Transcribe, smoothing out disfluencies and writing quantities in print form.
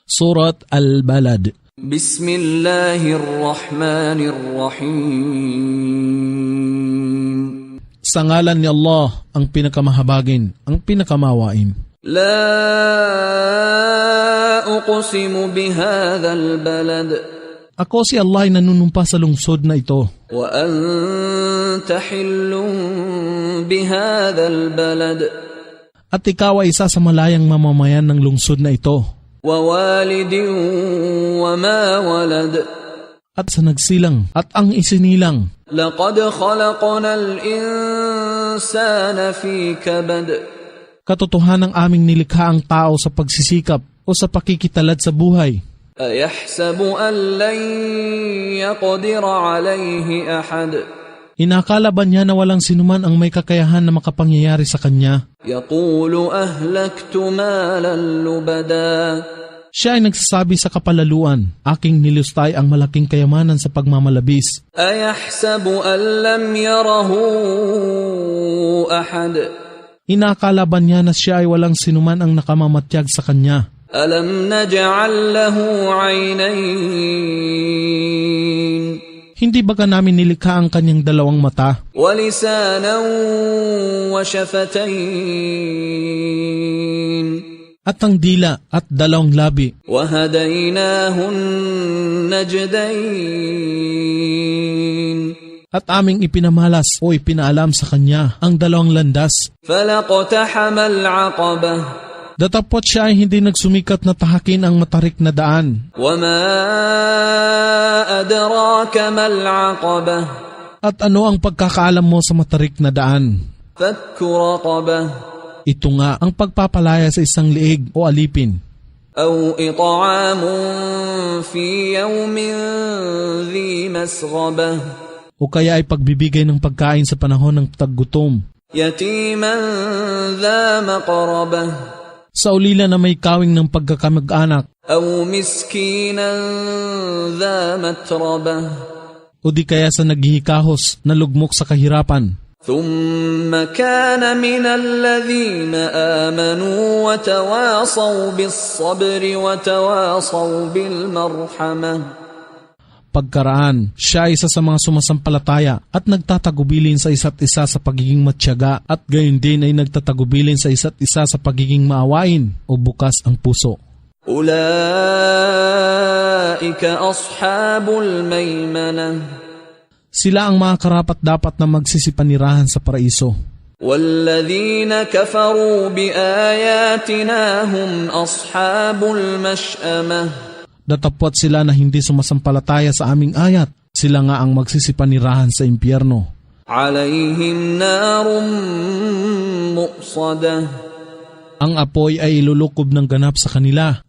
Surat Al-Balad. Bismillahirrahmanirrahim. Sa ngalan ni Allah, ang Pinakamahabagin, ang Pinakamaawain. La uqsimu bihadhal balad. Ako si Allah ay nanunumpa sa lungsod na ito. Wa anta hillun bihadhal balad. At ikaw ay isa sa malayang mamamayan ng lungsod na ito. Wa walidin wa ma walad. At sa nagsilang at ang isinilang. Laqad khalaqnal insana fi kabad. Katotohanang aming nilikha ang tao sa pagsisikap o sa pakikitalad sa buhay. Ayahsabu an lan yaqdira alayhi ahad. Inakala ba niya na walang sinuman ang may kakayahan na makapangyayari sa kanya? Yaqulu ahlaktu malan lubada. Siya ay nagsasabi sa kapalaluan, aking nilustay ang malaking kayamanan sa pagmamalabis. Ayahsabu an lam yarahu ahad. Inakala ba niya na siya ay walang sinuman ang nakamamatyag sa kanya? Alam naj'al lahu 'aynayn. Hindi ba ka namin nilikha ang kanyang dalawang mata? Wa lisanan wa shafatayn. At ang dila at dalawang labi. Wa hadaynahu najdayn. At aming ipinamalas o ipinaalam sa kanya ang dalawang landas. Falaqtahamal 'aqabah. Datapot siya ay hindi nagsumikat na tahakin ang matarik na daan. Wa ma adraka mal 'aqabah. At ano ang pagkakaalam mo sa matarik na daan? Fakku raqabah. Ito nga ang pagpapalaya sa isang liig o alipin. Aw it'amun fi yawmin dhi masghabah. O kaya ay pagbibigay ng pagkain sa panahon ng taggutom. Yatiman dha maqrabah. Sa ulila na may kawing ng pagkakamag-anak. Aw miskinan dha matrabah. O di kaya sa naghihikahos na lugmok sa kahirapan. Thumma kana min alladhina amanu wa tawasaw bis-sabri wa tawasaw bil-marhamah. Pagkaraan, siya ay isa sa mga sumasampalataya at nagtatagubilin sa isa't isa sa pagiging matyaga at gayon din ay nagtatagubilin sa isa't isa sa pagiging maawain o bukas ang puso. Ulaika ashabul maymanah. Sila ang mga karapat-dapat na magsisipanirahan sa paraiso. Walladhina kafaru biayatina hum ashabul mash'amah. Datapwat sila na hindi sumasampalataya sa aming ayat. Sila nga ang magsisipanirahan sa impyerno. Alayhim narum muqsadah. Ang apoy ay ilulukob ng ganap sa kanila.